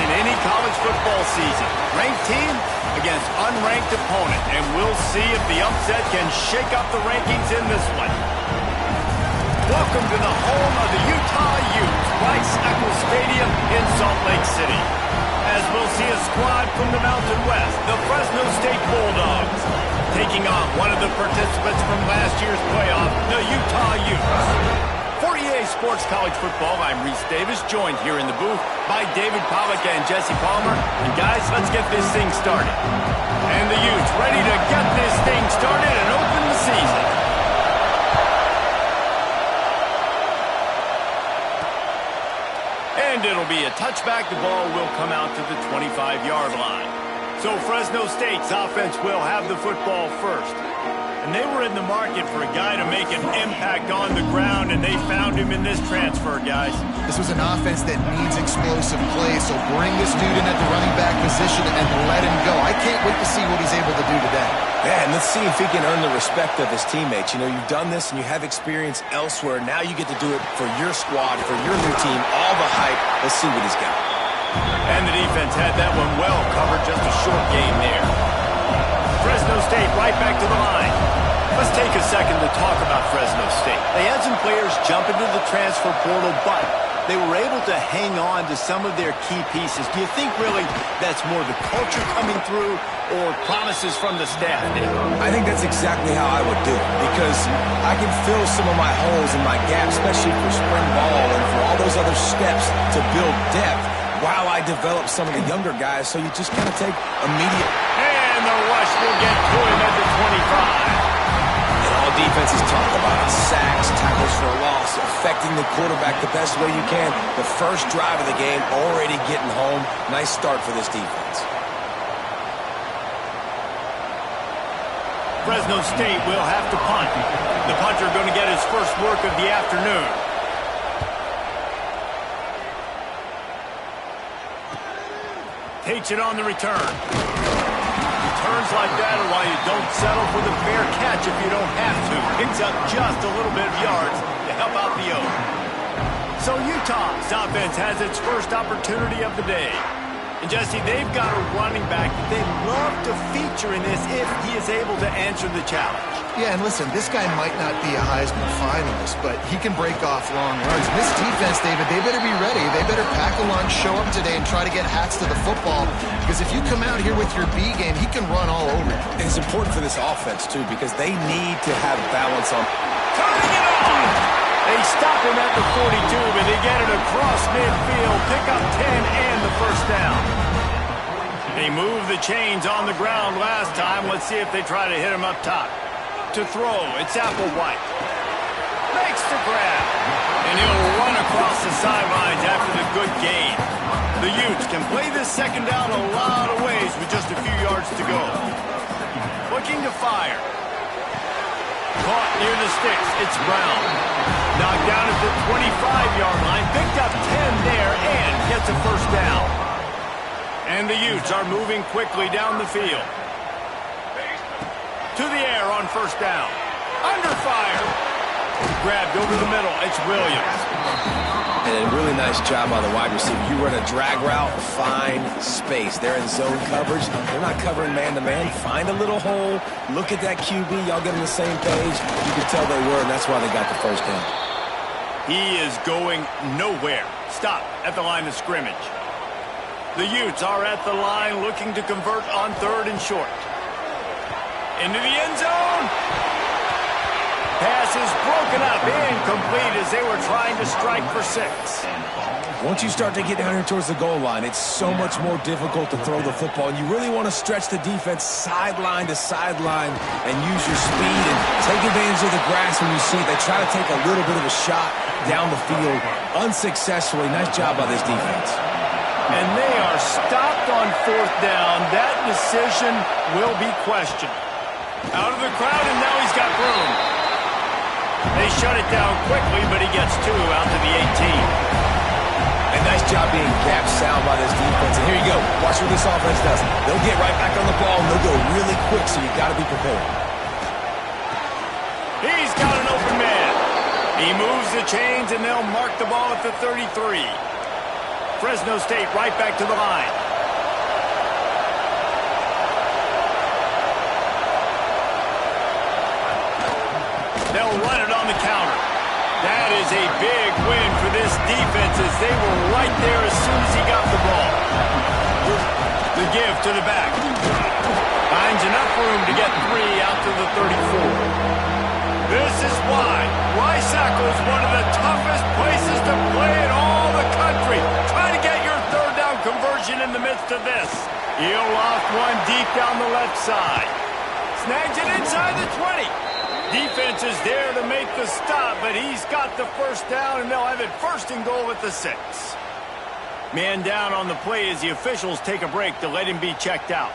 in any college football season. Ranked team against unranked opponent, and we'll see if the upset can shake up the rankings in this one. Welcome to the home of the Utah Utes, Rice-Eccles Stadium in Salt Lake City. As we'll see a squad from the Mountain West, the Fresno State Bulldogs, taking on one of the participants from last year's playoff, the Utah Utes. For EA Sports College Football, I'm Reese Davis, joined here in the booth by David Pollack and Jesse Palmer. And guys, let's get this thing started. And the Utes ready to get this thing started and open the season. And it'll be a touchback. The ball will come out to the 25-yard line. So Fresno State's offense will have the football first. And they were in the market for a guy to make an impact on the ground, and they found him in this transfer, guys. This was an offense that needs explosive play, so bring this dude in at the running back position and let him go. I can't wait to see what he's able to do today. Yeah, and let's see if he can earn the respect of his teammates. You know, you've done this and you have experience elsewhere. Now you get to do it for your squad, for your new team, all the hype. Let's see what he's got. And the defense had that one well covered, just a short game there. Fresno State right back to the line. Let's take a second to talk about Fresno State. They had some players jump into the transfer portal, but they were able to hang on to some of their key pieces. Do you think really that's more the culture coming through or promises from the staff, Nick? I think that's exactly how I would do it, because I can fill some of my holes and my gaps, especially for spring ball and for all those other steps to build depth while I develop some of the younger guys, so you just kind of take immediate... And the rush will get to him at the 25. And all defenses talk about it. Sacks, tackles for a loss, affecting the quarterback the best way you can. The first drive of the game, already getting home. Nice start for this defense. Fresno State will have to punt. The punter going to get his first work of the afternoon. Takes it on the return. Returns like that are why you don't settle for the fair catch if you don't have to. Picks up just a little bit of yards to help out the O. So Utah's offense has its first opportunity of the day. And Jesse, they've got a running back that they'd love to feature in this if he is able to answer the challenge. Yeah, and listen, this guy might not be a Heisman finalist, but he can break off long runs. And this defense, David, they better be ready. They better pack a lunch, show up today, and try to get hats to the football. Because if you come out here with your B game, he can run all over you. And it's important for this offense, too, because they need to have balance on... Turning it on! They stop him at the 42, but they get it across midfield, pick up 10 and the first down. They moved the chains on the ground last time. Let's see if they try to hit him up top. To throw, it's Applewhite. Makes the grab. And he'll run across the sidelines after the good gain. The Utes can play this second down a lot of ways with just a few yards to go. Looking to fire. Caught near the sticks, it's Brown. Knocked down at the 25-yard line, picked up 10 there, and gets a first down. And the Utes are moving quickly down the field. To the air on first down. Under fire. Grabbed over the middle, it's Williams. And a really nice job by the wide receiver. You run a drag route, find space. They're in zone coverage. They're not covering man-to-man. Find a little hole. Look at that QB. Y'all get on the same page. You can tell they were, and that's why they got the first down. He is going nowhere. Stop at the line of scrimmage. The Utes are at the line looking to convert on third and short. Into the end zone. Pass is broken up, incomplete as they were trying to strike for 6. Once you start to get down here towards the goal line, it's so much more difficult to throw the football. And you really want to stretch the defense sideline to sideline and use your speed and take advantage of the grass when you see it. They try to take a little bit of a shot down the field unsuccessfully. Nice job by this defense. And they are stopped on fourth down. That decision will be questioned. Out of the crowd, and now he's got room. They shut it down quickly, but he gets 2 out to the 18. A nice job being gap sound by this defense. And here you go. Watch what this offense does. They'll get right back on the ball, and they'll go really quick, so you got to be prepared. He's got an open man. He moves the chains, and they'll mark the ball at the 33. Fresno State right back to the line. They'll run it on the counter. That is a big win for this defense as they were right there as soon as he got the ball. The give to the back. Finds enough room to get 3 out to the 34. This is why Risaco is one of the toughest places to play in all the country. Try to get your third down conversion in the midst of this. He'll loft one deep down the left side. Snags it inside the 20. Defense is there to make the stop, but he's got the first down, and they'll have it first and goal at the 6. Man down on the play as the officials take a break to let him be checked out.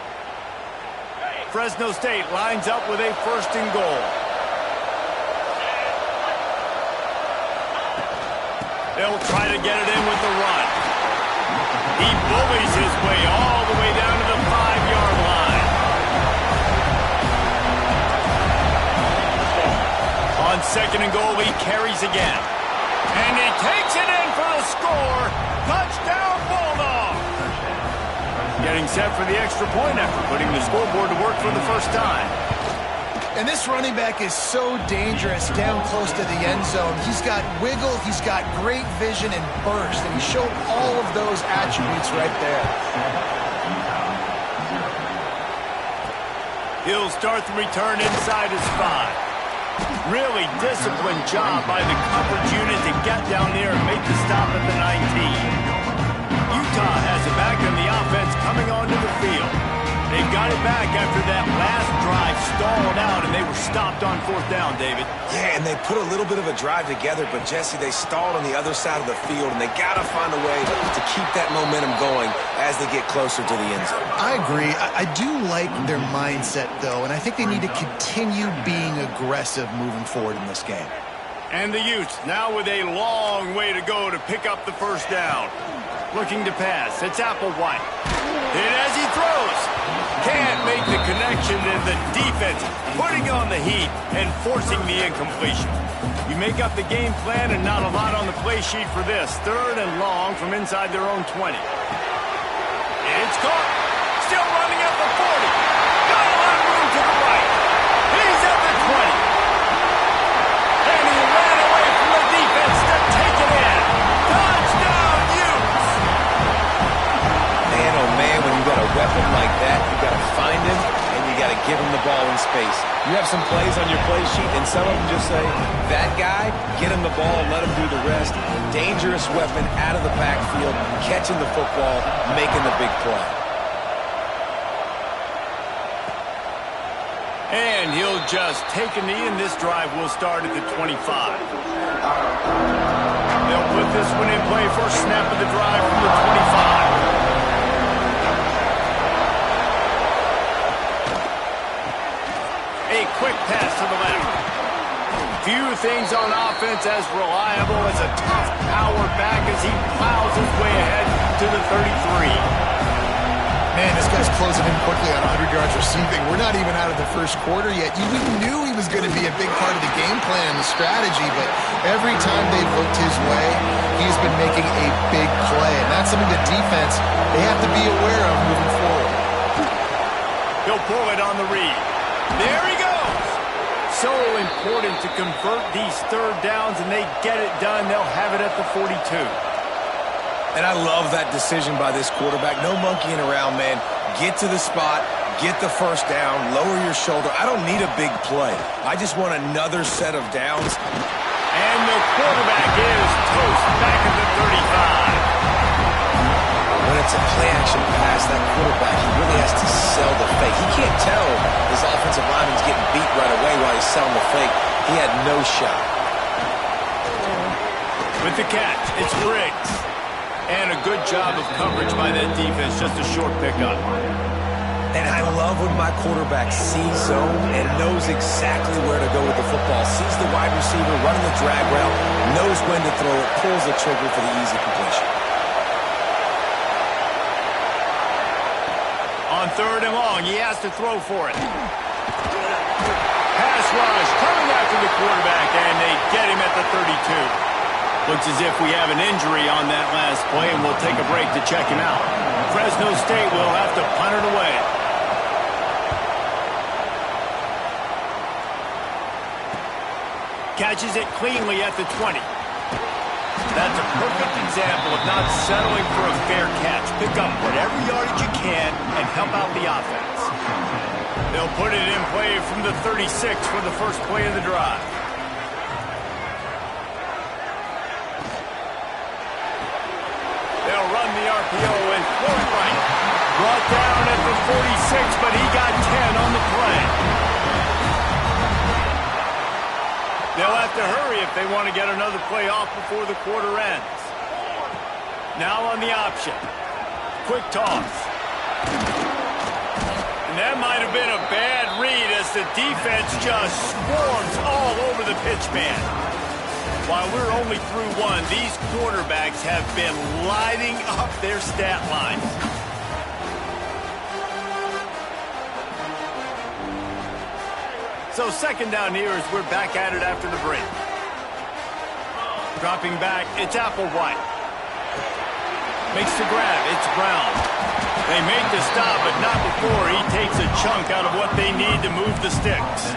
Fresno State lines up with a first and goal. They'll try to get it in with the run. He bullies his way all the way down to the 5-yard line. On second and goal, he carries again. And he takes it in for the score. Touchdown, Bulldogs! Getting set for the extra point after putting the scoreboard to work for the first time. And this running back is so dangerous down close to the end zone. He's got wiggle, he's got great vision and burst, and he showed all of those attributes right there. He'll start the return inside his 5. Really disciplined job by the coverage unit to get down there and make the stop at the 19. Utah has it back in the offense coming onto the field. They got it back after that last drive stalled out, and they were stopped on 4th down, David. Yeah, and they put a little bit of a drive together, but, Jesse, they stalled on the other side of the field, and they got to find a way to keep that momentum going as they get closer to the end zone. I agree. I do like their mindset, though, and I think they need to continue being aggressive moving forward in this game. And the Utes now with a long way to go to pick up the first down. Looking to pass. It's Applewhite. And as he throws, can't make the connection, and the defense putting on the heat and forcing the incompletion. You make up the game plan and not a lot on the play sheet for this. 3rd and long from inside their own 20. It's caught. Still running at the 40. Got a lot of room to the right. He's at the 20. And he ran away from the defense to take it in. Touchdown, Utes! Man, oh man, when you got a weapon like that, you got to find him and you got to give him the ball in space. You have some plays on your play sheet, and some of them just say, that guy, get him the ball, let him do the rest. Dangerous weapon out of the backfield, catching the football, making the big play. And he'll just take a knee, and this drive will start at the 25. They'll put this one in play. First snap of the drive from the 25. A quick pass to the left. Few things on offense as reliable as a tough power back as he plows his way ahead to the 33. Man, this guy's closing in quickly on 100 yards receiving. We're not even out of the first quarter yet. We knew he was going to be a big part of the game plan and the strategy, but every time they've looked his way, he's been making a big play. And that's something the defense, they have to be aware of moving forward. He'll pull it on the read. There he goes. So important to convert these 3rd downs, and they get it done. They'll have it at the 42. And I love that decision by this quarterback. No monkeying around, man. Get to the spot, get the first down, lower your shoulder. I don't need a big play. I just want another set of downs. And the quarterback is toast back at the 35. When it's a play-action pass, that quarterback, he really has to sell the fake. He can't tell his offensive lineman's getting beat right away while he's selling the fake. He had no shot. With the catch, it's Briggs. And a good job of coverage by that defense, just a short pickup. And I love when my quarterback sees zone and knows exactly where to go with the football. Sees the wide receiver running the drag route, knows when to throw it, pulls the trigger for the easy completion. On 3rd and long, he has to throw for it. Pass rush coming after the quarterback, and they get him at the 32. Looks as if we have an injury on that last play, and we'll take a break to check him out. Fresno State will have to punt it away. Catches it cleanly at the 20. That's a perfect example of not settling for a fair catch. Pick up whatever yardage you can and help out the offense. They'll put it in play from the 36 for the first play of the drive. They'll run the RPO and throw it right. Brought down at the 46, but he got 10 on the play. They'll have to hurry if they want to get another play off before the quarter ends. Now on the option. Quick toss. And that might have been a bad read as the defense just swarms all over the pitch man. While we're only through one, these quarterbacks have been lighting up their stat lines. So second down here as we're back at it after the break. Dropping back, it's Applewhite. Makes the grab, it's Brown. They make the stop, but not before he takes a chunk out of what they need to move the sticks.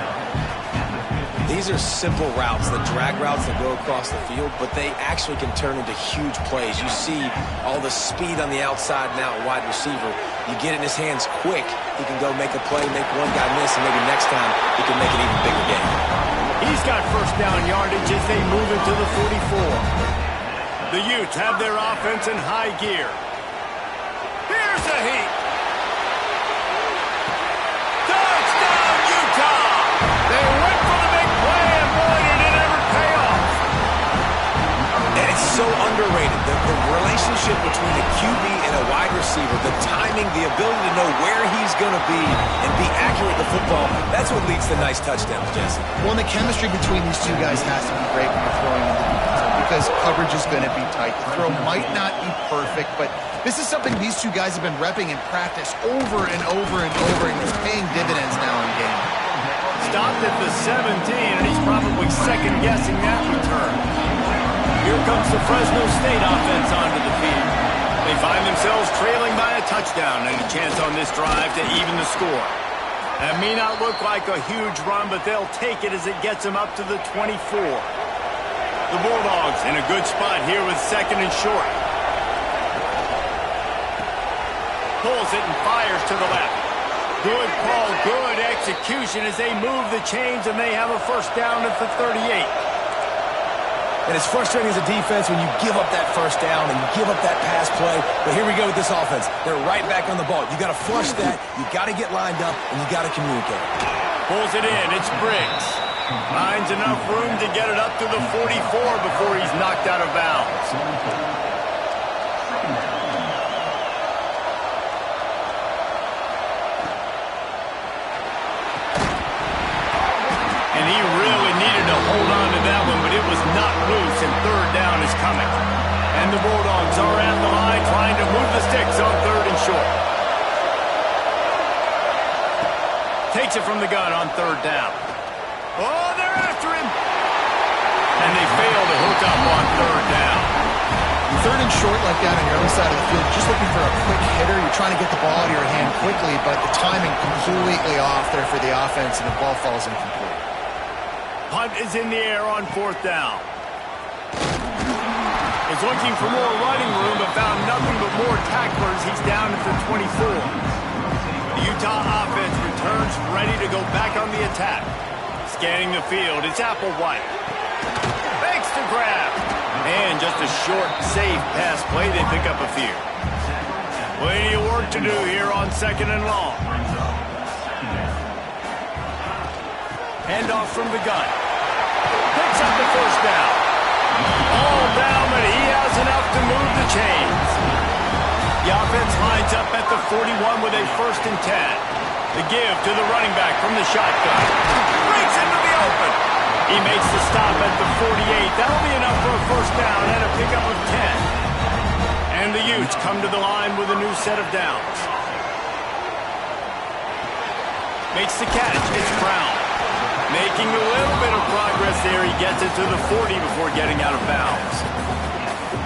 These are simple routes, the drag routes that go across the field, but they actually can turn into huge plays. You see all the speed on the outside now at wide receiver. You get it in his hands quick, he can go make a play, make one guy miss, and maybe next time he can make an even bigger game. He's got first down yardage as they move into the 44. The Utes have their offense in high gear. Here's a heat. Touchdown, Utah! They went for the big play, and boy, did it ever pay off. And it's so underrated. The relationship between a QB and a wide receiver, the timing, the ability to know where he's going to be and be accurate with the football, that's what leads to nice touchdowns, Jesse. Well, and the chemistry between these two guys has to be great when you're throwing in the defense because coverage is going to be tight. The throw might not be perfect, but this is something these two guys have been repping in practice over and over and over, and it's paying dividends now in game. Stopped at the 17, and he's probably second-guessing that return. Here comes the Fresno State offense onto the field. They find themselves trailing by a touchdown and a chance on this drive to even the score. That may not look like a huge run, but they'll take it as it gets them up to the 24. The Bulldogs in a good spot here with second and short. Pulls it and fires to the left. Good call, good execution as they move the chains, and they have a first down at the 38. And it's frustrating as a defense when you give up that first down and you give up that pass play. But here we go with this offense. They're right back on the ball. You got to flush that. You got to get lined up, and you got to communicate. Pulls it in. It's Briggs. Finds enough room to get it up to the 44 before he's knocked out of bounds. And he really needed to hold on to that one, but it was not loose, and third down is coming. And the Bulldogs are at the line trying to move the sticks on third and short. Takes it from the gun on third down. Oh, they're after him. And they fail to hook up on third down. Third and short like that on your other side of the field, just looking for a quick hitter. You're trying to get the ball out of your hand quickly, but the timing completely off there for the offense, and the ball falls incomplete. Punt is in the air on fourth down. He's looking for more running room, but found nothing but more tacklers. He's down at the 24. The Utah offense returns ready to go back on the attack. Scanning the field, it's Applewhite. Makes the grab. And just a short, safe pass play. They pick up a few. Plenty of work to do here on second and long. Handoff from the gun. Picks up the first down. All down, but he has enough to move the chains. The offense lines up at the 41 with a first and 10. The give to the running back from the shotgun. Breaks into the open. He makes the stop at the 48. That'll be enough for a first down and a pickup of 10. And the Utes come to the line with a new set of downs. Makes the catch. It's Brown. Making a little bit of progress progress there. He gets it to the 40 before getting out of bounds.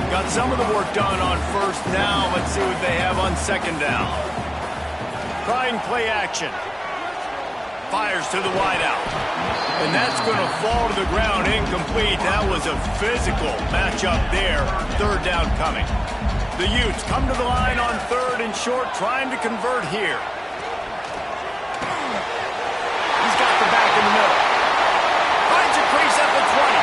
Got some of the work done on first down. Let's see what they have on second down. Trying play action. Fires to the wideout. And that's going to fall to the ground incomplete. That was a physical matchup there. Third down coming. The Utes come to the line on third and short, trying to convert here. He's got the back in the middle. Finds a crease at the 20.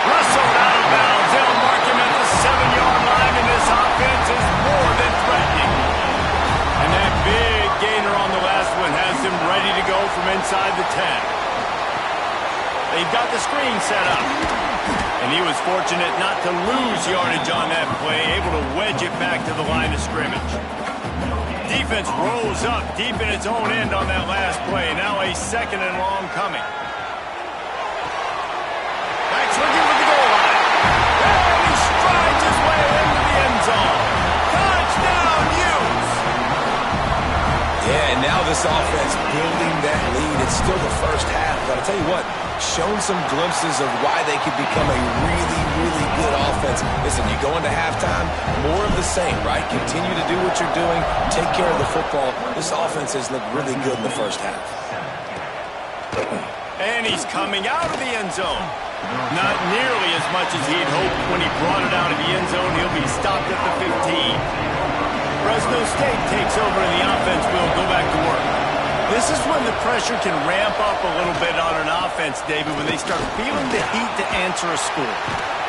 Wrestled out of bounds. They'll mark him at the 7-yard line, and this offense is more than threatening. And that big gainer on the last one has him ready to go from inside the 10. They've got the screen set up. And he was fortunate not to lose yardage on that play, able to wedge it back to the line of scrimmage. Defense rose up deep in its own end on that last play. Now a second and long coming. Back swinging with the goal line. And he strides his way into the end zone. Touchdown, Utes! Yeah, and now this offense building that lead. It's still the first half, but I'll tell you what, shown some glimpses of why they could become a really, really good offense. Listen, you go into halftime, more of the same, right? Continue to do what you're doing, take care of the football. This offense has looked really good in the first half. And he's coming out of the end zone. Not nearly as much as he'd hoped when he brought it out of the end zone. He'll be stopped at the 15. Fresno State takes over and the offense will go back to work. This is when the pressure can ramp up a little bit on an offense, David, when they start feeling the heat to answer a score.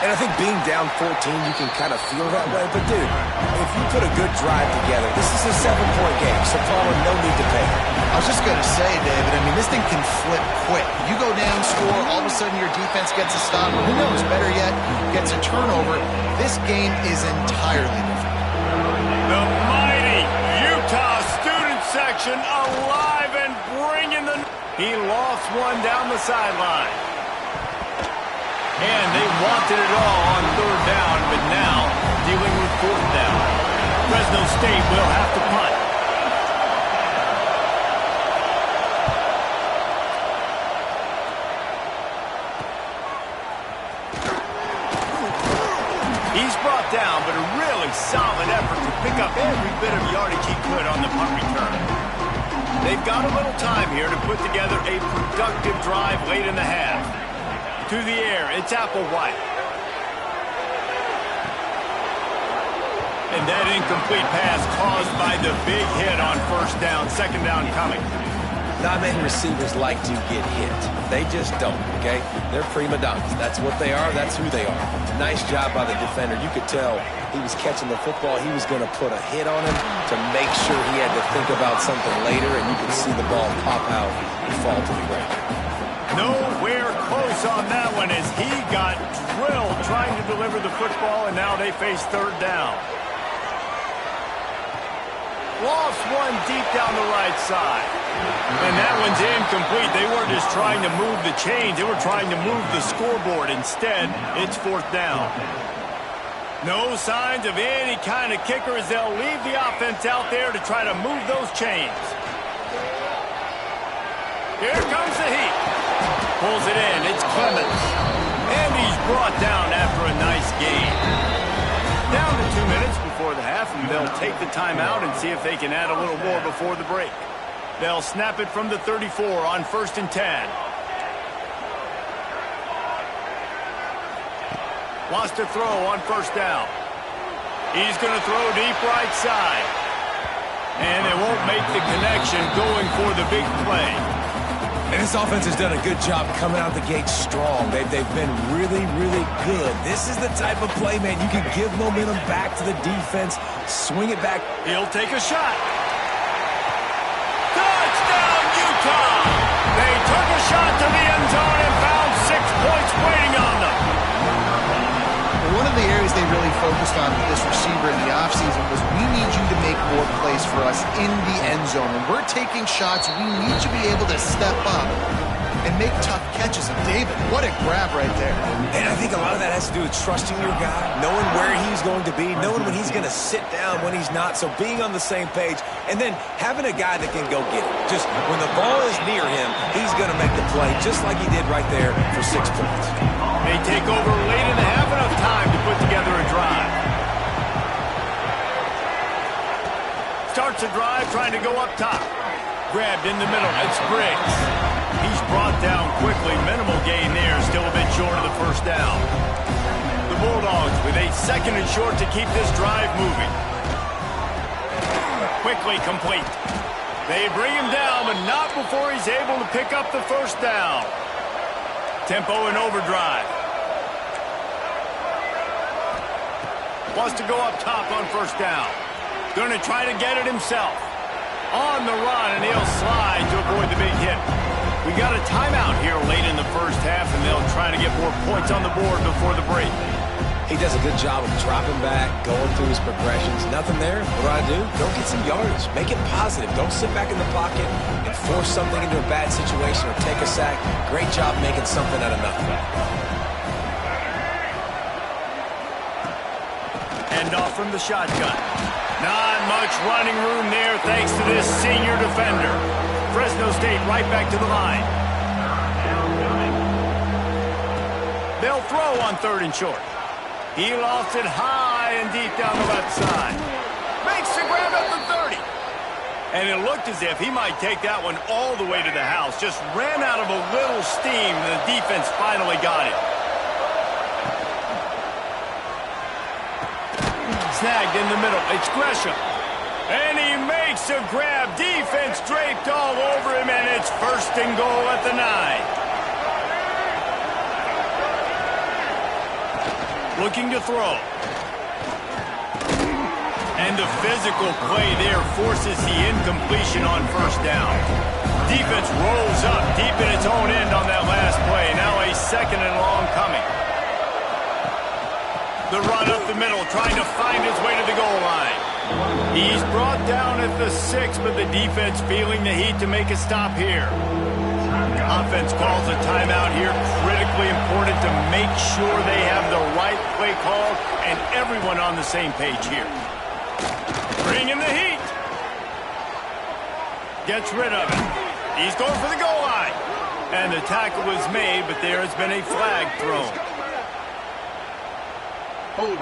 And I think being down 14, you can kind of feel that way. But, dude, if you put a good drive together, this is a 7-point game, so Paula, no need to pay. I was just going to say, David, I mean, this thing can flip quick. You go down, score, all of a sudden your defense gets a stop, or who knows, better yet, gets a turnover. This game is entirely different. The mighty Utah student section alive and bringing the... He lost one down the sideline. And they wanted it all on third down, but now dealing with fourth down. Fresno State will have to punt. He's brought down, but a really solid effort to pick up every bit of yardage he could on the punt return. They've got a little time here to put together a productive drive late in the half. To the air, it's Applewhite. And that incomplete pass caused by the big hit on first down, second down coming. Not many receivers like to get hit. They just don't, okay? They're prima donnas. That's what they are. That's who they are. Nice job by the defender. You could tell he was catching the football. He was going to put a hit on him to make sure he had to think about something later, and you could see the ball pop out and fall to the ground. Nowhere close on that one as he got drilled trying to deliver the football, and now they face third down. Lost one deep down the right side. And that one's incomplete. They weren't just trying to move the chains. They were trying to move the scoreboard. Instead, it's fourth down. No signs of any kind of kicker as they'll leave the offense out there to try to move those chains. Here comes the heat. Pulls it in. It's Clemens. And he's brought down after a nice gain. Down to 2 minutes before the half, and they'll take the timeout and see if they can add a little more before the break. They'll snap it from the 34 on 1st and 10. Wants to throw on first down. He's going to throw deep right side. And they won't make the connection going for the big play. And this offense has done a good job coming out the gate strong. They've been really, really good. This is the type of play, man, you can give momentum back to the defense, swing it back. He'll take a shot. Touchdown, Utah! They took a shot to the end zone and found 6 points waiting on them. One of the areas they really focused on with this receiver in the offseason was we need you to make more plays for us in the end zone. When we're taking shots, we need you to be able to step up and make tough catches. And David, what a grab right there. And I think a lot of that has to do with trusting your guy, knowing where he's going to be, knowing when he's going to sit down, when he's not. So being on the same page, and then having a guy that can go get it. Just when the ball is near him, he's going to make the play, just like he did right there for 6 points. They take over late in the half, enough time to put together a drive. Starts a drive trying to go up top. Grabbed in the middle. It's Briggs. He's brought down quickly. Minimal gain there. Still a bit short of the first down. The Bulldogs with a 2nd and short to keep this drive moving. Quickly complete. They bring him down, but not before he's able to pick up the first down. Tempo and overdrive. Wants to go up top on first down. Going to try to get it himself. On the run, and he'll slide to avoid the big hit. We got a timeout here late in the first half, and they'll try to get more points on the board before the break. He does a good job of dropping back, going through his progressions. Nothing there. What do? Go get some yardage. Make it positive. Don't sit back in the pocket and force something into a bad situation or take a sack. Great job making something out of nothing. End off from the shotgun. Not much running room there thanks to this senior defender. Fresno State right back to the line. They'll throw on 3rd and short. He lost it high and deep down the left side. Makes the grab at the 30. And it looked as if he might take that one all the way to the house. Just ran out of a little steam, and the defense finally got it. Snagged in the middle. It's Gresham. And he makes a grab. Defense draped all over him, and it's 1st and goal at the 9. Looking to throw. And the physical play there forces the incompletion on first down. Defense rolls up deep in its own end on that last play. Now a 2nd and long coming. The run up the middle, trying to find his way to the goal line. He's brought down at the 6, but the defense feeling the heat to make a stop here. Offense calls a timeout here. Critically important to make sure they have the right play call and everyone on the same page here. Bring in the heat. Gets rid of it. He's going for the goal line. And the tackle was made, but there has been a flag thrown. Hold.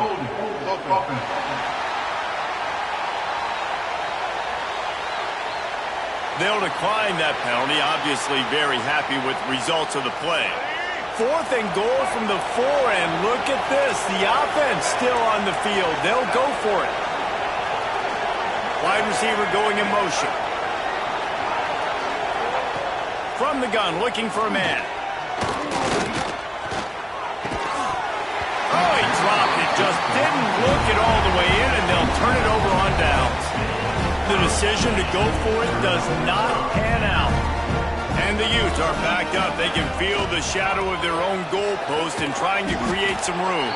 They'll decline that penalty, obviously very happy with the results of the play. 4th and goal from the 4, and look at this. The offense still on the field. They'll go for it. Wide receiver going in motion. From the gun, looking for a man. Oh, he dropped it. Just didn't look it all the way in, and they'll turn it over on downs. The decision to go for it does not pan out. And the Utes are backed up. They can feel the shadow of their own goalpost and trying to create some room.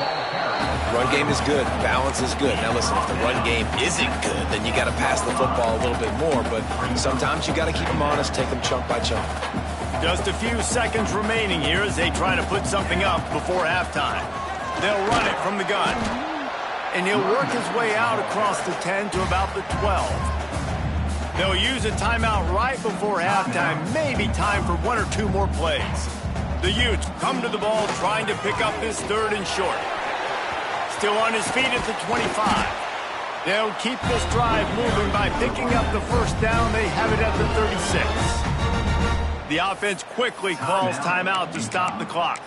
Run game is good. Balance is good. Now listen, if the run game isn't good, then you got to pass the football a little bit more. But sometimes you got to keep them honest, take them chunk by chunk. Just a few seconds remaining here as they try to put something up before halftime. They'll run it from the gun. And he'll work his way out across the 10 to about the 12. They'll use a timeout right before halftime. Maybe time for 1 or 2 more plays. The Utes come to the ball trying to pick up this 3rd and short. Still on his feet at the 25. They'll keep this drive moving by picking up the first down. They have it at the 36. The offense quickly calls timeout to stop the clock.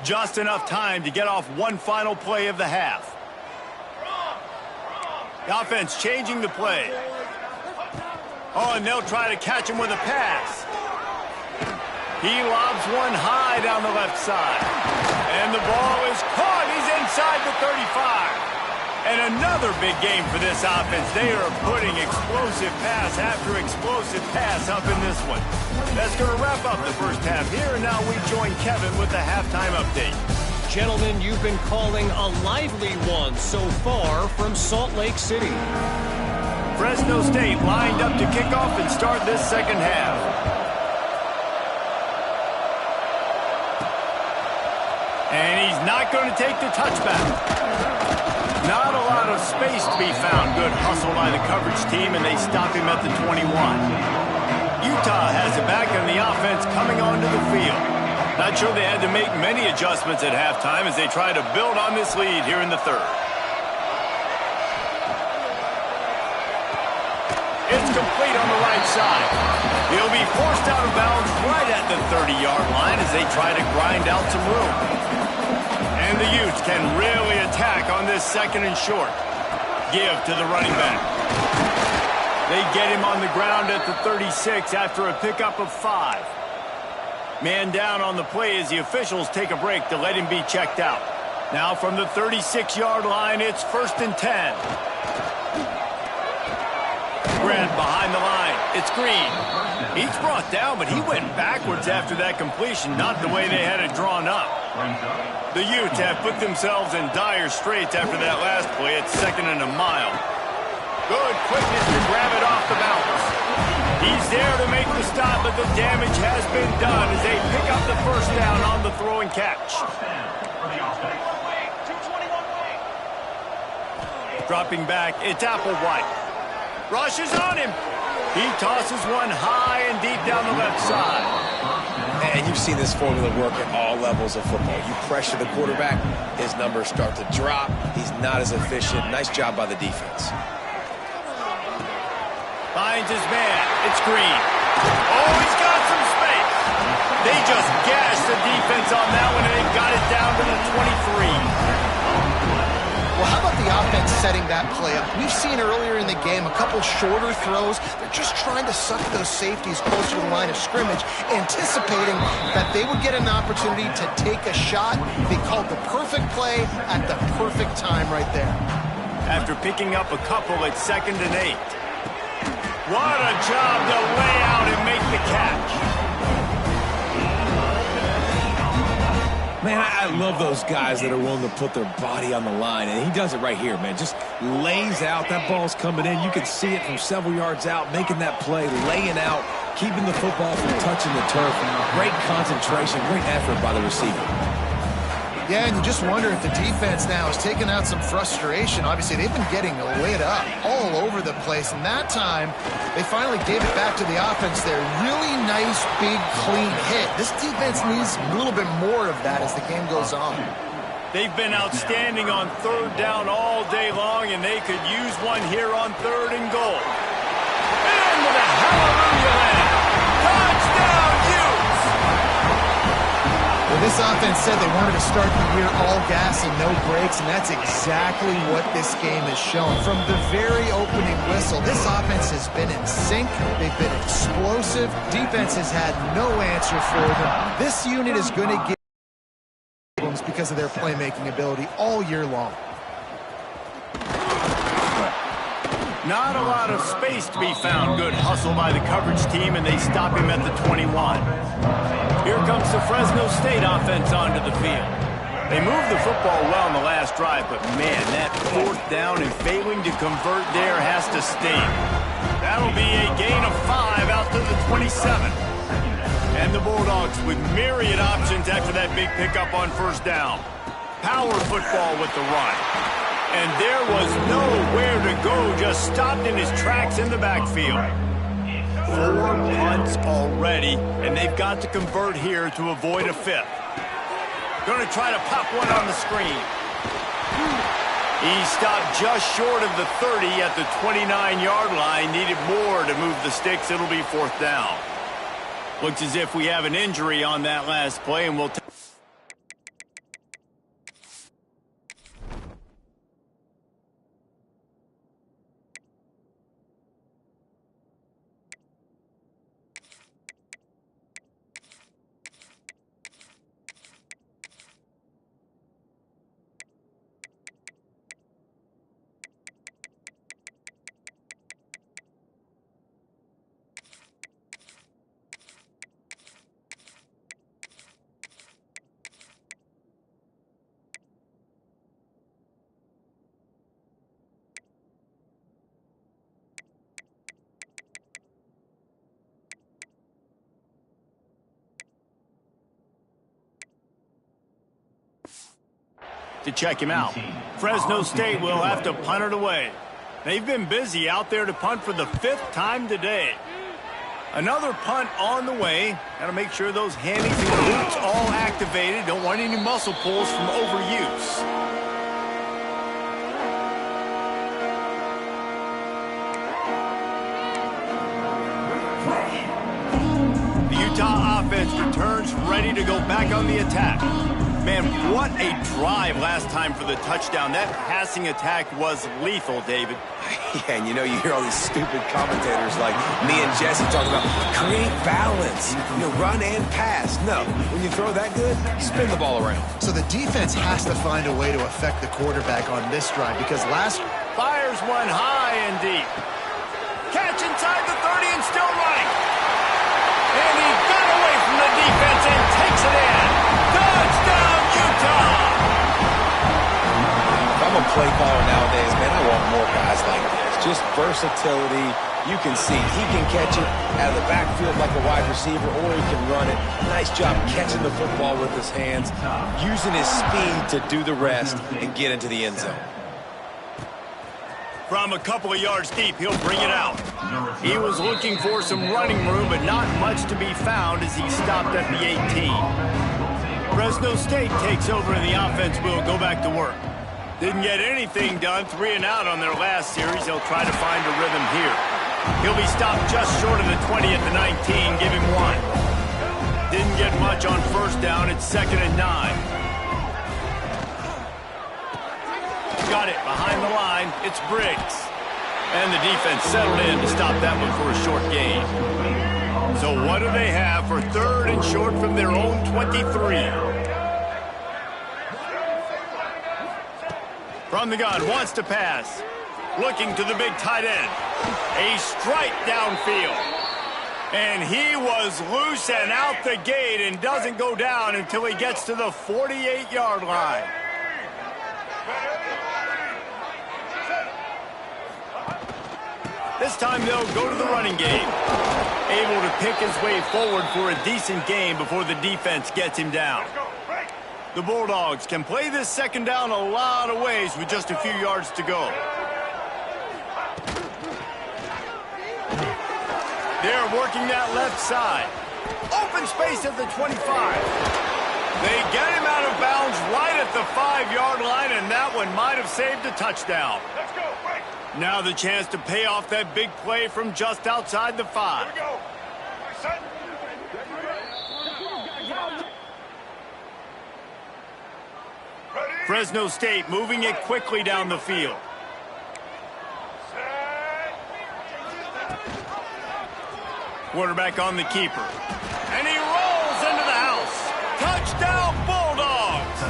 Just enough time to get off one final play of the half. The offense changing the play. Oh, and they'll try to catch him with a pass. He lobs one high down the left side. And the ball is caught. He's inside the 35. And another big game for this offense. They are putting explosive pass after explosive pass up in this one. That's going to wrap up the first half here. And now we join Kevin with the halftime update. Gentlemen, you've been calling a lively one so far from Salt Lake City. Fresno State lined up to kick off and start this second half. And he's not going to take the touchback. Not a lot of space to be found. Good hustle by the coverage team, and they stop him at the 21. Utah has it back, and the offense coming onto the field. Not sure they had to make many adjustments at halftime as they try to build on this lead here in the third. It's complete on the right side. He'll be forced out of bounds right at the 30-yard line as they try to grind out some room. And the Utes can really attack on this second and short. Give to the running back. They get him on the ground at the 36 after a pickup of 5. Man down on the play as the officials take a break to let him be checked out. Now from the 36-yard line, it's 1st and 10. Grant behind the line. It's Green. He's brought down, but he went backwards after that completion, not the way they had it drawn up. The Utes have put themselves in dire straits after that last play. It's 2nd and a mile. Good quickness to grab it off the bounce. He's there to make the stop, but the damage has been done as they pick up the first down on the throw and catch. Dropping back, it's Applewhite. Rushes on him. He tosses one high and deep down the left side. And you've seen this formula work at all levels of football. You pressure the quarterback, his numbers start to drop. He's not as efficient. Nice job by the defense. Finds his man. It's Green. Oh, he's got some space. They just gashed the defense on that one, and they got it down to the 23. Well, how about the offense setting that play up? We've seen earlier in the game a couple shorter throws. They're just trying to suck those safeties closer to the line of scrimmage, anticipating that they would get an opportunity to take a shot. They called the perfect play at the perfect time right there. After picking up a couple at 2nd and 8. What a job to lay out and make the catch. Man, I love those guys that are willing to put their body on the line, and he does it right here, man. Just lays out. That ball's coming in. You can see it from several yards out, making that play, laying out, keeping the football from touching the turf. Great concentration, great effort by the receiver. Yeah, and you just wonder if the defense now has taken out some frustration. Obviously, they've been getting lit up all over the place, and that time they finally gave it back to the offense there. Really nice, big, clean hit. This defense needs a little bit more of that as the game goes on. They've been outstanding on 3rd down all day long, and they could use one here on 3rd and goal. And with a hallelujah land. Touchdown, Utes! Well, this offense said they wanted to start the year all gas and no brakes, and that's exactly what this game has shown. From the very opening whistle, this offense has been in sync. They've been explosive. Defense has had no answer for them. This unit is going to get problems because of their playmaking ability all year long. Not a lot of space to be found. Good hustle by the coverage team, and they stop him at the 21. Here comes the Fresno State offense onto the field. They moved the football well in the last drive, but man, that 4th down and failing to convert there has to sting. That'll be a gain of 5 out to the 27. And the Bulldogs with myriad options after that big pickup on 1st down. Power football with the run. And there was nowhere to go, just stopped in his tracks in the backfield. 4 punts already, and they've got to convert here to avoid a 5th. Going to try to pop one on the screen. He stopped just short of the 30 at the 29-yard line. Needed more to move the sticks. It'll be 4th down. Looks as if we have an injury on that last play, and we'll to check him out. Fresno State will have to punt it away. They've been busy out there to punt for the 5th time today. Another punt on the way. Got to make sure those hammies and glutes all activated. Don't want any muscle pulls from overuse. The Utah offense returns ready to go back on the attack. Man, what a drive last time for the touchdown. That passing attack was lethal, David. Yeah, and you hear all these stupid commentators like me and Jesse talking about create balance, run and pass. No, when you throw that good, spin the ball around. So the defense has to find a way to affect the quarterback on this drive because fires one high and deep. Catch inside the 30 and still running. And he got away from the defense and takes it in. Touchdown, Utah! If I'm a play caller nowadays, man, I want more guys like this. Just versatility. You can see he can catch it out of the backfield like a wide receiver, or he can run it. Nice job catching the football with his hands, using his speed to do the rest and get into the end zone. From a couple of yards deep, he'll bring it out. He was looking for some running room, but not much to be found as he stopped at the 18. Fresno State takes over and the offense will go back to work. Didn't get anything done, 3 and out on their last series. They'll try to find a rhythm here. He'll be stopped just short of the 20 at the 19, give him 1. Didn't get much on first down, it's 2nd and 9. Got it behind the line, it's Briggs. And the defense settled in to stop that one for a short gain. So what do they have for 3rd and short from their own 23? From the gun, wants to pass. Looking to the big tight end. A strike downfield. And he was loose and out the gate and doesn't go down until he gets to the 48-yard line. This time they'll go to the running game. Able to pick his way forward for a decent gain before the defense gets him down. The Bulldogs can play this 2nd down a lot of ways with just a few yards to go. They're working that left side. Open space at the 25. They get him out of bounds right at the 5-yard line, and that one might have saved a touchdown. Now the chance to pay off that big play from just outside the 5. Fresno State moving it quickly down the field. Quarterback on the keeper. And he rolls into the house. Touchdown, Bulldogs!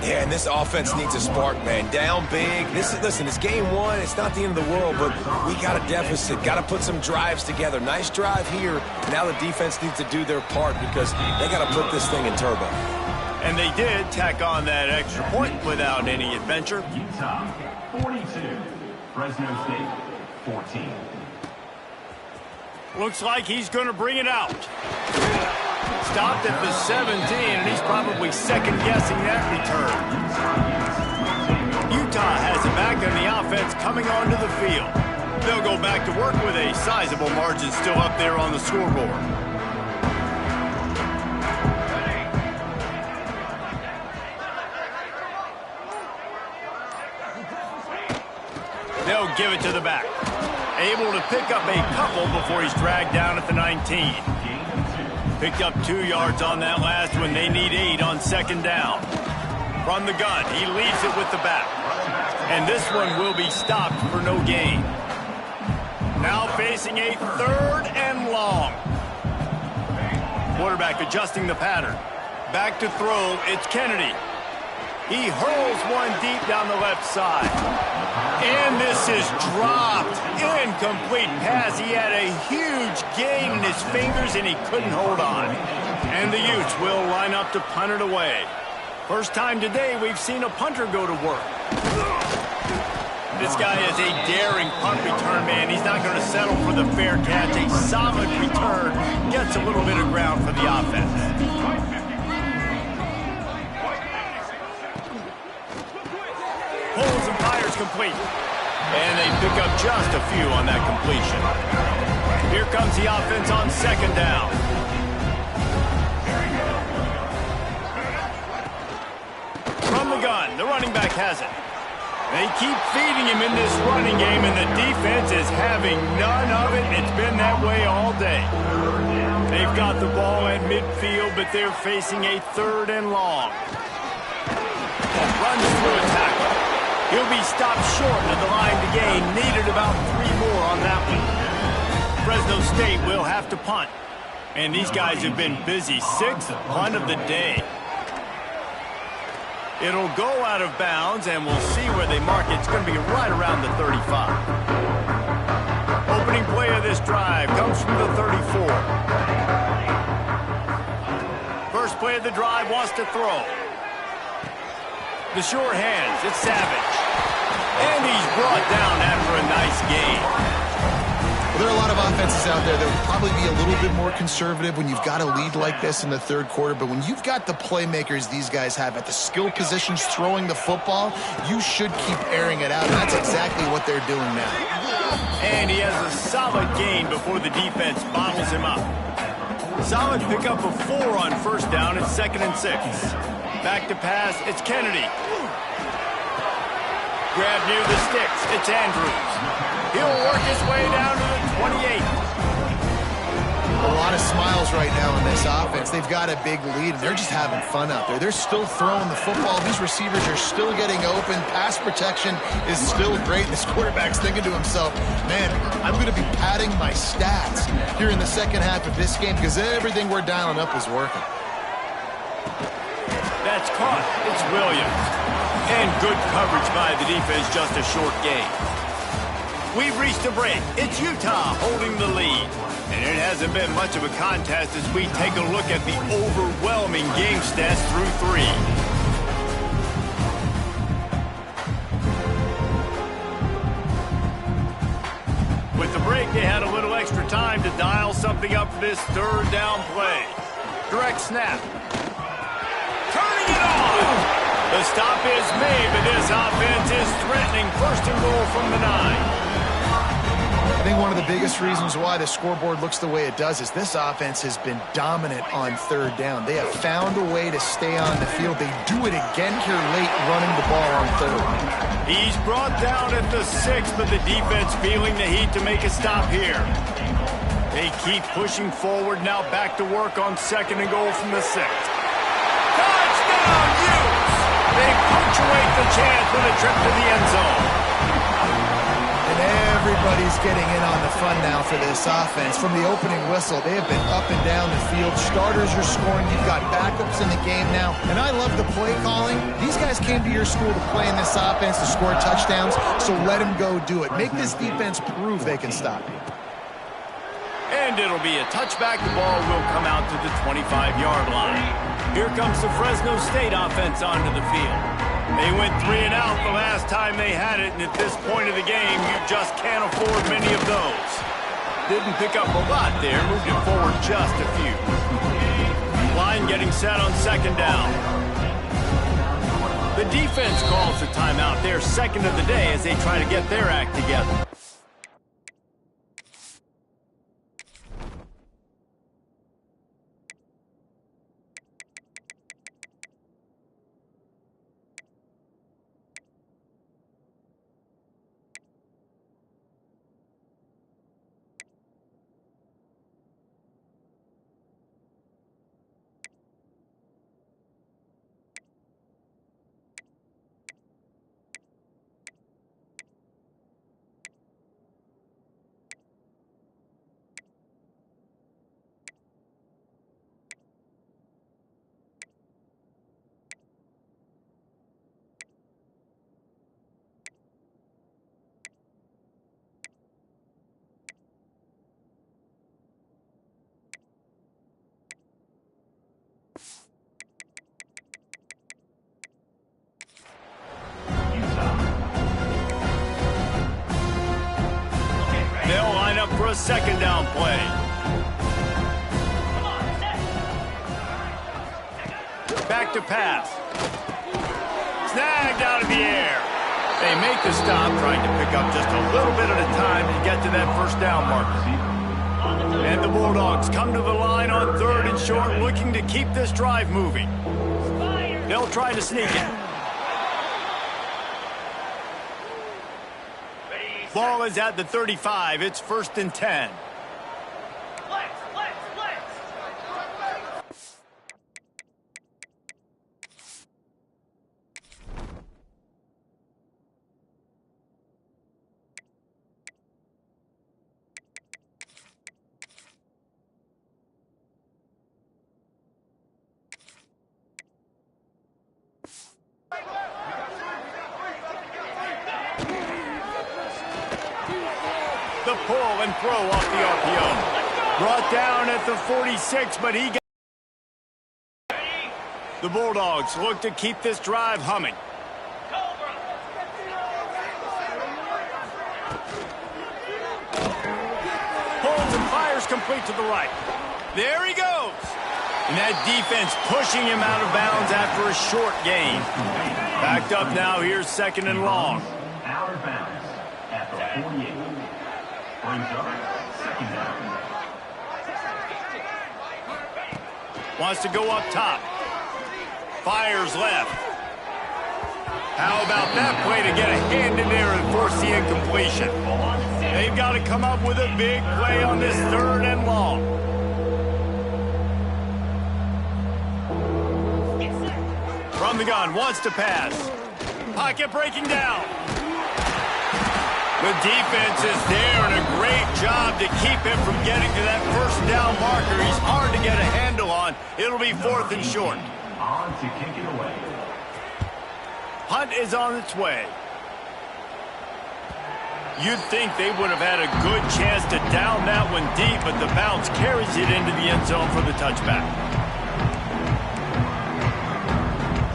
Yeah, and this offense needs a spark, man. Down big. Listen, it's game 1. It's not the end of the world, but we got a deficit. Got to put some drives together. Nice drive here. Now the defense needs to do their part because they got to put this thing in turbo. And they did tack on that extra point without any adventure. Utah, 42. Fresno State, 14. Looks like he's going to bring it out. Stopped at the 17, and he's probably second-guessing that return. Utah has it back on the offense coming onto the field. They'll go back to work with a sizable margin still up there on the scoreboard. They'll give it to the back. Able to pick up a couple before he's dragged down at the 19. Picked up 2 yards on that last one. They need 8 on 2nd down. From the gun, he leaves it with the back. And this one will be stopped for no gain. Now facing a 3rd and long. Quarterback adjusting the pattern. Back to throw, it's Kennedy. He hurls one deep down the left side. And this is dropped. Incomplete pass. He had a huge gain in his fingers and he couldn't hold on. And the Utes will line up to punt it away. First time today we've seen a punter go to work. This guy is a daring punt return man. He's not going to settle for the fair catch. A solid return. Gets a little bit of ground for the offense. is complete. And they pick up just a few on that completion. Here comes the offense on second down. From the gun, the running back has it. They keep feeding him in this running game, and the defense is having none of it. It's been that way all day. They've got the ball at midfield, but they're facing a 3rd and long. Runs through a tackle. He'll be stopped short of the line to gain. Needed about 3 more on that one. Fresno State will have to punt. And these guys have been busy. 6th punt of the day. It'll go out of bounds, and we'll see where they mark it. It's going to be right around the 35. Opening play of this drive comes from the 34. First play of the drive wants to throw. The sure hands, it's Savage. And he's brought down after a nice gain. Well, there are a lot of offenses out there that would probably be a little bit more conservative when you've got a lead like this in the 3rd quarter. But when you've got the playmakers these guys have at the skill positions throwing the football, you should keep airing it out. And that's exactly what they're doing now. And he has a solid gain before the defense bottles him up. Solid pickup of 4 on first down. It's 2nd and 6. Back to pass, it's Kennedy. Grab near the sticks, it's Andrews. He'll work his way down to the 28. A lot of smiles right now in this offense. They've got a big lead, and they're just having fun out there. They're still throwing the football. These receivers are still getting open. Pass protection is still great. This quarterback's thinking to himself, man, I'm going to be padding my stats here in the second half of this game because everything we're dialing up is working. That's caught. It's Williams. And good coverage by the defense, just a short gain. We've reached a break. It's Utah holding the lead. And it hasn't been much of a contest as we take a look at the overwhelming game stats through 3. With the break, they had a little extra time to dial something up for this 3rd down play. Direct snap. Turning it on! The stop is made, but this offense is threatening 1st and goal from the 9. I think one of the biggest reasons why the scoreboard looks the way it does is this offense has been dominant on 3rd down. They have found a way to stay on the field. They do it again here late, running the ball on 3rd. He's brought down at the 6, but the defense feeling the heat to make a stop here. They keep pushing forward, now back to work on 2nd and goal from the 6. Touchdown, Utes! They punctuate the chance with a trip to the end zone. And everybody's getting in on the fun now for this offense. From the opening whistle, they have been up and down the field. Starters are scoring. You've got backups in the game now. And I love the play calling. These guys came to your school to play in this offense to score touchdowns, so let them go do it. Make this defense prove they can stop you. And it'll be a touchback. The ball will come out to the 25-yard line. Here comes the Fresno State offense onto the field. They went 3 and out the last time they had it, and at this point of the game, you just can't afford many of those. Didn't pick up a lot there, moved it forward just a few. Line getting set on 2nd down. The defense calls the timeout. They're 2nd of the day as they try to get their act together. For a 2nd down play. Back to pass. Snagged out of the air. They make the stop, trying to pick up just a little bit at a time to get to that first down marker. And the Bulldogs come to the line on 3rd and short, looking to keep this drive moving. They'll try to sneak it. Ball is at the 35. It's 1st and 10. The pull and throw off the RPO. Brought down at the 46, but he got... The Bulldogs look to keep this drive humming. Pulls and fires complete to the right. There he goes. And that defense pushing him out of bounds after a short gain. Backed up now, here's 2nd and long. Out of bounds at the 48. Brings up 2nd down. Wants to go up top. Fires left. How about that play to get a hand in there and force the incompletion? They've got to come up with a big play on this 3rd and long. From the gun, wants to pass. Pocket breaking down. The defense is there, and a great job to keep him from getting to that first down marker. He's hard to get a handle on. It'll be 4th and short. On to kick it away. Hunt is on its way. You'd think they would have had a good chance to down that one deep, but the bounce carries it into the end zone for the touchback.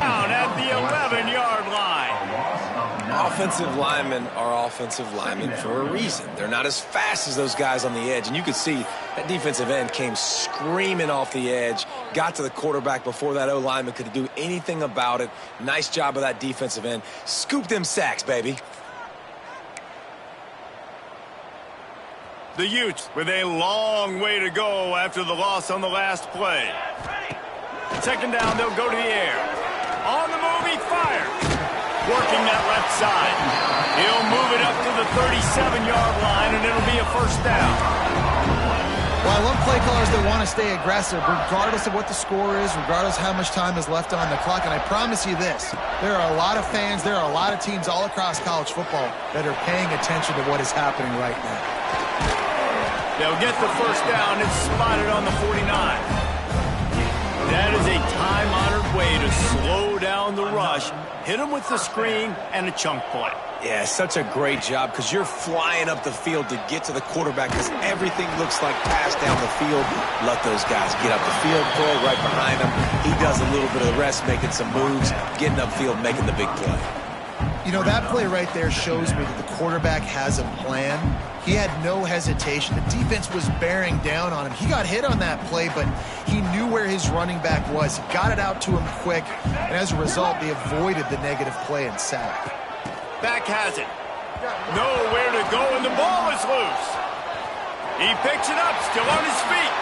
Down at the 11-yard line. Offensive linemen are offensive linemen for a reason. They're not as fast as those guys on the edge. And you could see that defensive end came screaming off the edge, got to the quarterback before that O-lineman could do anything about it. Nice job of that defensive end. Scoop them sacks, baby. The Utes with a long way to go after the loss on the last play. 2nd down, they'll go to the air. On the move, he fires. Working that left side. He'll move it up to the 37-yard line, and it'll be a 1st down. Well, I love play callers that want to stay aggressive, regardless of what the score is, regardless how much time is left on the clock. And I promise you this, there are a lot of fans, there are a lot of teams all across college football that are paying attention to what is happening right now. They'll get the 1st down. It's spotted on the 49. That is a time-honored way to slow down the rush, hit them with the screen, and a chunk play. Yeah, such a great job because you're flying up the field to get to the quarterback because everything looks like pass down the field. Let those guys get up the field, throw it right behind him. He does a little bit of the rest, making some moves, getting upfield, making the big play. You know, that play right there shows me that the quarterback has a plan. He had no hesitation. The defense was bearing down on him. He got hit on that play, but he knew where his running back was. He got it out to him quick, and as a result, they avoided the negative play and sack. Back has it. Nowhere to go, and the ball is loose. He picks it up, still on his feet.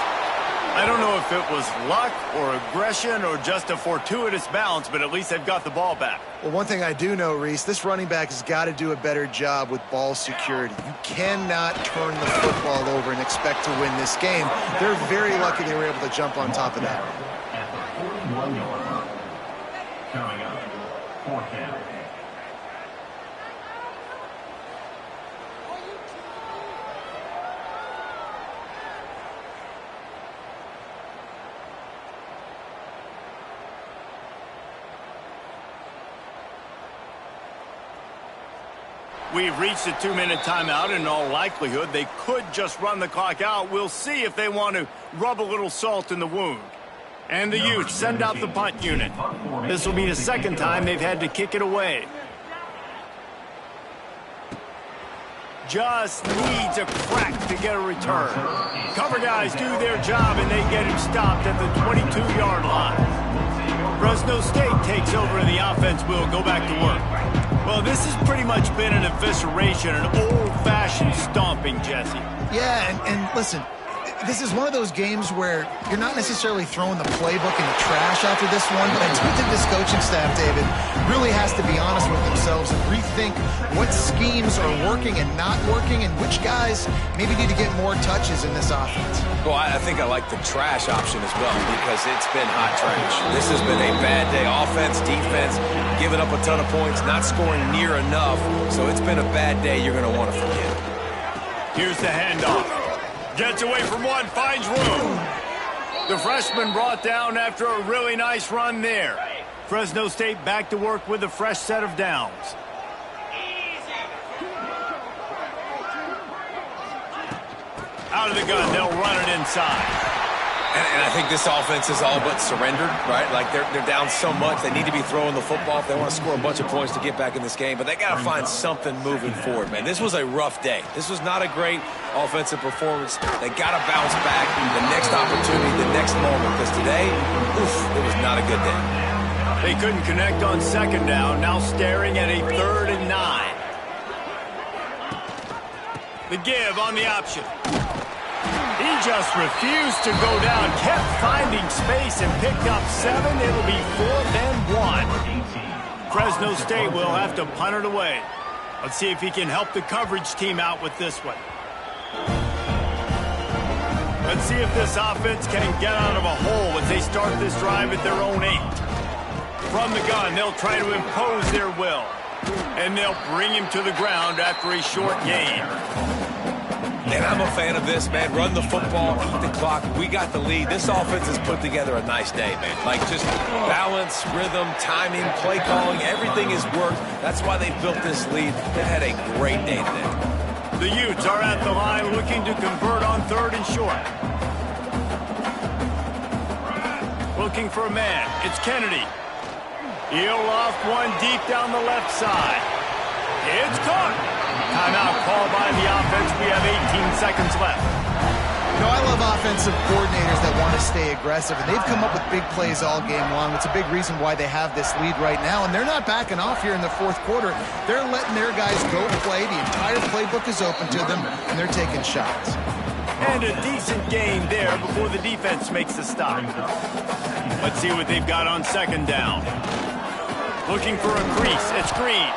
I don't know if it was luck or aggression or just a fortuitous bounce, but at least they've got the ball back. Well, one thing I do know, Reese, this running back has got to do a better job with ball security. You cannot turn the football over and expect to win this game. They're very lucky they were able to jump on top of that. At the 41-yard line. Coming up, 4th down. We've reached a 2-minute timeout, and in all likelihood, they could just run the clock out. We'll see if they want to rub a little salt in the wound. And the Utes send out the punt unit. This will be the 2nd time they've had to kick it away. Just needs a crack to get a return. Cover guys do their job, and they get him stopped at the 22-yard line. Fresno State takes over, and the offense will go back to work. Well, this has pretty much been an evisceration, an old-fashioned stomping, Jesse. Yeah, and listen, this is one of those games where you're not necessarily throwing the playbook in the trash after this one, but I do think this coaching staff, David, really has to be honest with themselves and rethink what schemes are working and not working and which guys maybe need to get more touches in this offense. Well, I think I like the trash option as well because it's been hot trash. This has been a bad day. Offense, defense, giving up a ton of points, not scoring near enough. So it's been a bad day you're going to want to forget. Here's the handoff. Gets away from one, finds room. The freshman brought down after a really nice run there. Fresno State back to work with a fresh set of downs. Out of the gun, they'll run it inside. And I think this offense is all but surrendered, right? Like they're down so much, they need to be throwing the football if they want to score a bunch of points to get back in this game. But they got to find something moving forward, man. This was a rough day. This was not a great offensive performance. They got to bounce back the next opportunity, the next moment. Because today, it was not a good day. They couldn't connect on second down. Now staring at a 3rd and 9. The give on the option. He just refused to go down, kept finding space and picked up 7. It'll be 4th and 1. Fresno State will have to punt it away. Let's see if he can help the coverage team out with this one. Let's see if this offense can get out of a hole as they start this drive at their own 8. From the gun, they'll try to impose their will. And they'll bring him to the ground after a short gain. And I'm a fan of this, man. Run the football, eat the clock. We got the lead. This offense has put together a nice day, man. Like just balance, rhythm, timing, play calling, everything has worked. That's why they built this lead. They had a great day today. The Utes are at the line looking to convert on 3rd and short. Looking for a man. It's Kennedy. He'll off one deep down the left side. It's caught. Timeout called by the offense. We have 18 seconds left. You know, I love offensive coordinators that want to stay aggressive, and they've come up with big plays all game long. It's a big reason why they have this lead right now, and they're not backing off here in the 4th quarter. They're letting their guys go play. The entire playbook is open to them, and they're taking shots. And a decent gain there before the defense makes the stop. Let's see what they've got on second down. Looking for a crease. It's Green.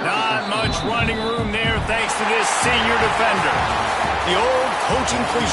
Not much running room there thanks to this senior defender. The old coaching cliche.